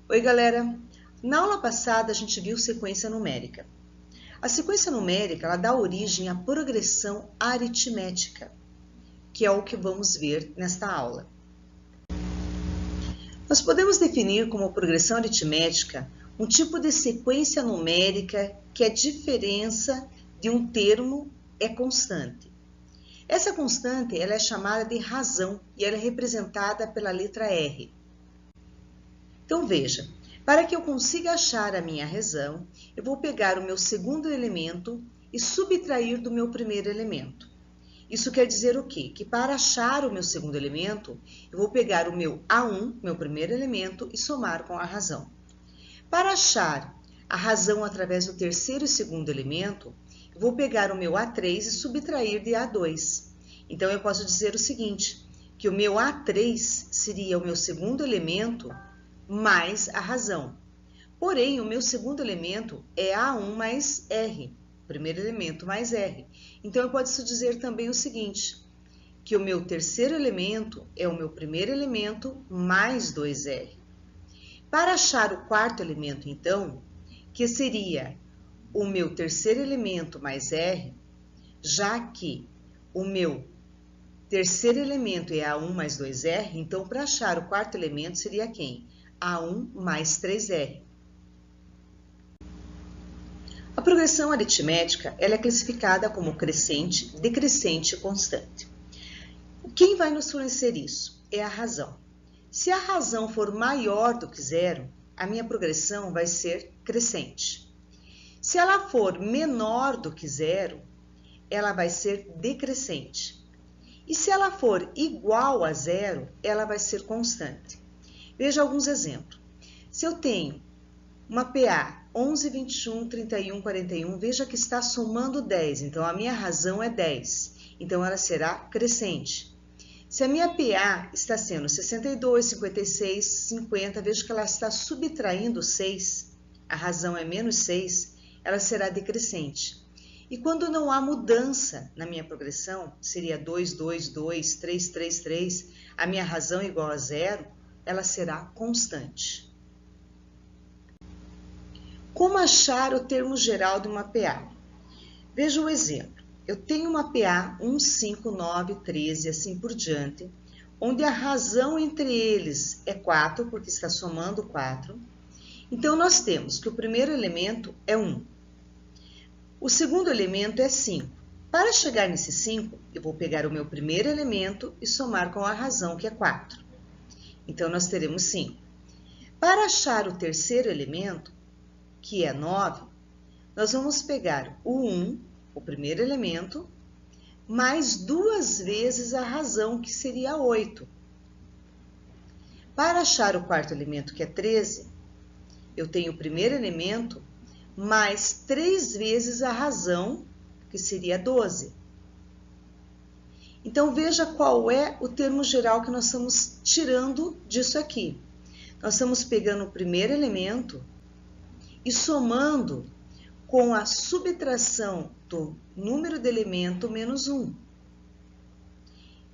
Oi, galera! Na aula passada, a gente viu sequência numérica. A sequência numérica ela dá origem à progressão aritmética, que é o que vamos ver nesta aula. Nós podemos definir como progressão aritmética um tipo de sequência numérica que a diferença de um termo é constante. Essa constante ela é chamada de razão e ela é representada pela letra R. Então veja, para que eu consiga achar a minha razão, eu vou pegar o meu segundo elemento e subtrair do meu primeiro elemento. Isso quer dizer o quê? Que para achar o meu segundo elemento, eu vou pegar o meu A1, meu primeiro elemento, e somar com a razão. Para achar a razão através do terceiro e segundo elemento, eu vou pegar o meu A3 e subtrair de A2. Então, eu posso dizer o seguinte, que o meu A3 seria o meu segundo elemento mais a razão. Porém, o meu segundo elemento é A1 mais R, primeiro elemento mais R. Então, eu posso dizer também o seguinte, que o meu terceiro elemento é o meu primeiro elemento mais 2R. Para achar o quarto elemento, então, que seria o meu terceiro elemento mais R, já que o meu terceiro elemento é A1 mais 2R, então, para achar o quarto elemento seria quem? A1 mais 3R. A progressão aritmética ela é classificada como crescente, decrescente e constante. Quem vai nos fornecer isso? É a razão. Se a razão for maior do que zero, a minha progressão vai ser crescente. Se ela for menor do que zero, ela vai ser decrescente. E se ela for igual a zero, ela vai ser constante. Veja alguns exemplos. Se eu tenho uma PA 11, 21, 31, 41, veja que está somando 10, então a minha razão é 10, então ela será crescente. Se a minha PA está sendo 62, 56, 50, veja que ela está subtraindo 6, a razão é menos 6, ela será decrescente. E quando não há mudança na minha progressão, seria 2, 2, 2, 3, 3, 3, a minha razão é igual a zero, ela será constante. Como achar o termo geral de uma PA? Veja o exemplo. Eu tenho uma PA 1, 5, 9, 13, assim por diante, onde a razão entre eles é 4, porque está somando 4. Então, nós temos que o primeiro elemento é 1. O segundo elemento é 5. Para chegar nesse 5, eu vou pegar o meu primeiro elemento e somar com a razão, que é 4. Então, nós teremos 5. Para achar o terceiro elemento, que é 9, nós vamos pegar o 1, o primeiro elemento, mais 2 vezes a razão, que seria 8. Para achar o quarto elemento, que é 13, eu tenho o primeiro elemento mais 3 vezes a razão, que seria 12. Então, veja qual é o termo geral que nós estamos tirando disso aqui. Nós estamos pegando o primeiro elemento e somando com a subtração do número de elemento menos 1.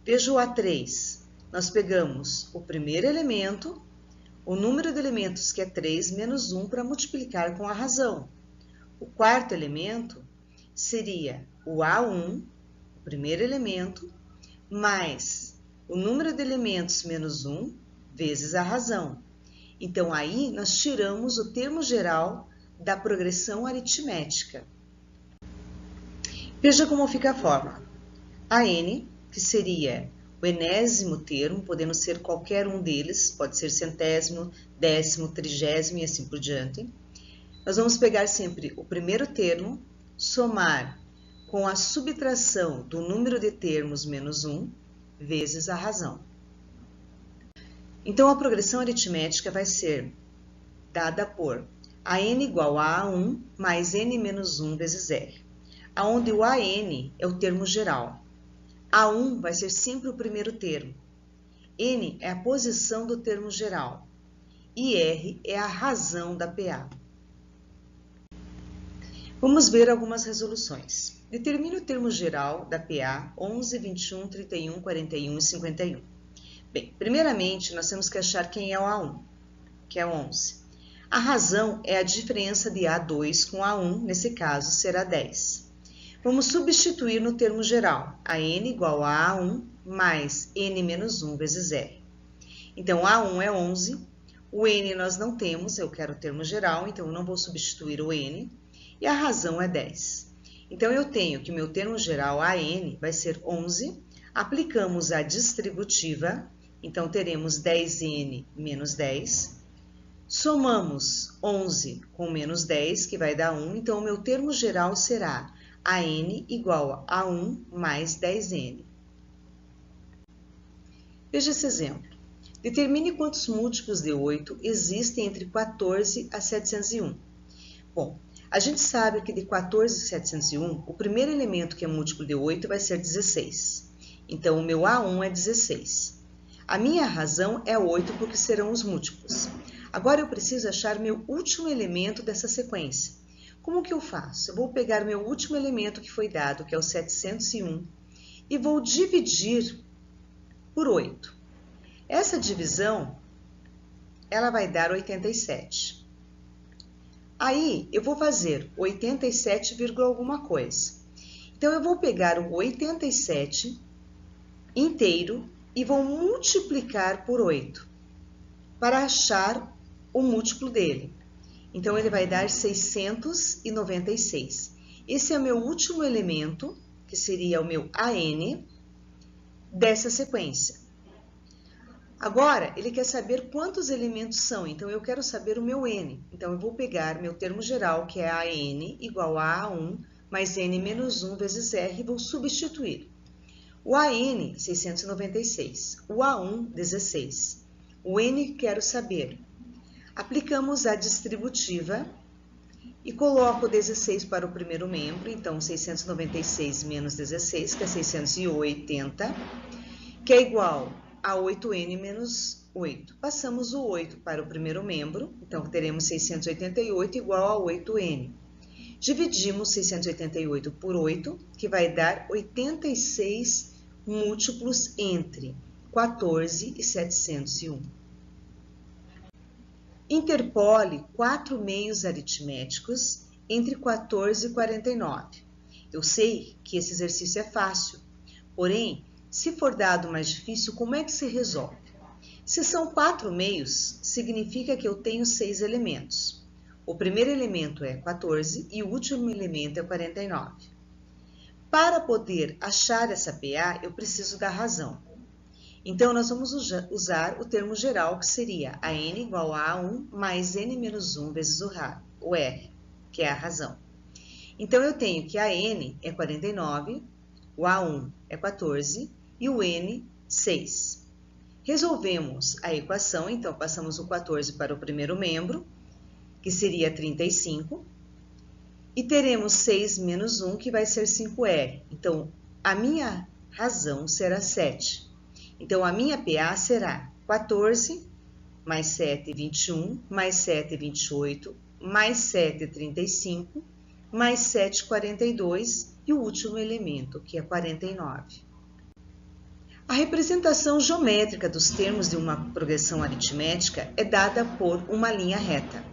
Veja o A3. Nós pegamos o primeiro elemento, o número de elementos que é 3 menos 1 para multiplicar com a razão. O quarto elemento seria o A1, o primeiro elemento, mais o número de elementos menos 1 vezes a razão. Então, aí nós tiramos o termo geral da progressão aritmética. Veja como fica a fórmula. A n, que seria o enésimo termo, podendo ser qualquer um deles, pode ser centésimo, décimo, trigésimo e assim por diante. Nós vamos pegar sempre o primeiro termo, somar com a subtração do número de termos menos 1, vezes a razão. Então, a progressão aritmética vai ser dada por a n igual a A1 mais n menos 1 vezes R, onde o AN é o termo geral. A1 vai ser sempre o primeiro termo. N é a posição do termo geral. E R é a razão da PA. Vamos ver algumas resoluções. Determine o termo geral da PA 11, 21, 31, 41 e 51. Bem, primeiramente, nós temos que achar quem é o A1, que é 11. A razão é a diferença de A2 com A1, nesse caso será 10. Vamos substituir no termo geral, a n igual a A1 mais n menos 1 vezes R. Então, A1 é 11, o n nós não temos, eu quero o termo geral, então eu não vou substituir o n, e a razão é 10. Então, eu tenho que meu termo geral, AN, vai ser 11, aplicamos a distributiva, então teremos 10n menos 10, somamos 11 com menos 10, que vai dar 1, então o meu termo geral será AN igual a 1 mais 10n. Veja esse exemplo. Determine quantos múltiplos de 8 existem entre 14 a 701. Bom, a gente sabe que de 14 a 701, o primeiro elemento que é múltiplo de 8 vai ser 16. Então, o meu A1 é 16. A minha razão é 8 porque serão os múltiplos. Agora, eu preciso achar meu último elemento dessa sequência. Como que eu faço? Eu vou pegar meu último elemento que foi dado, que é o 701, e vou dividir por 8. Essa divisão, ela vai dar 87. Aí, eu vou fazer 87, alguma coisa. Então, eu vou pegar o 87 inteiro e vou multiplicar por 8 para achar o múltiplo dele. Então, ele vai dar 696. Esse é o meu último elemento, que seria o meu AN, dessa sequência. Agora, ele quer saber quantos elementos são, então eu quero saber o meu n. Então, eu vou pegar meu termo geral, que é AN, igual a A1 mais n menos 1 vezes R, e vou substituir. O AN, 696. O A1, 16. O n quero saber. Aplicamos a distributiva e coloco 16 para o primeiro membro, então 696 menos 16, que é 680, que é igual a 8n menos 8. Passamos o 8 para o primeiro membro, então teremos 688 igual a 8n. Dividimos 688 por 8, que vai dar 86 múltiplos entre 14 e 701. Interpole 4 meios aritméticos entre 14 e 49. Eu sei que esse exercício é fácil, porém, se for dado mais difícil, como é que se resolve? Se são 4 meios, significa que eu tenho 6 elementos. O primeiro elemento é 14 e o último elemento é 49. Para poder achar essa PA, eu preciso da razão. Então, nós vamos usar o termo geral, que seria a n igual a A1 mais n menos 1 vezes o R, que é a razão. Então, eu tenho que a n é 49, o A1 é 14 e o n, 6. Resolvemos a equação, então, passamos o 14 para o primeiro membro, que seria 35, e teremos 6 menos 1, que vai ser 5R. Então, a minha razão será 7. Então, a minha PA será 14 mais 7, 21, mais 7, 28, mais 7, 35, mais 7, 42 e o último elemento, que é 49. A representação geométrica dos termos de uma progressão aritmética é dada por uma linha reta.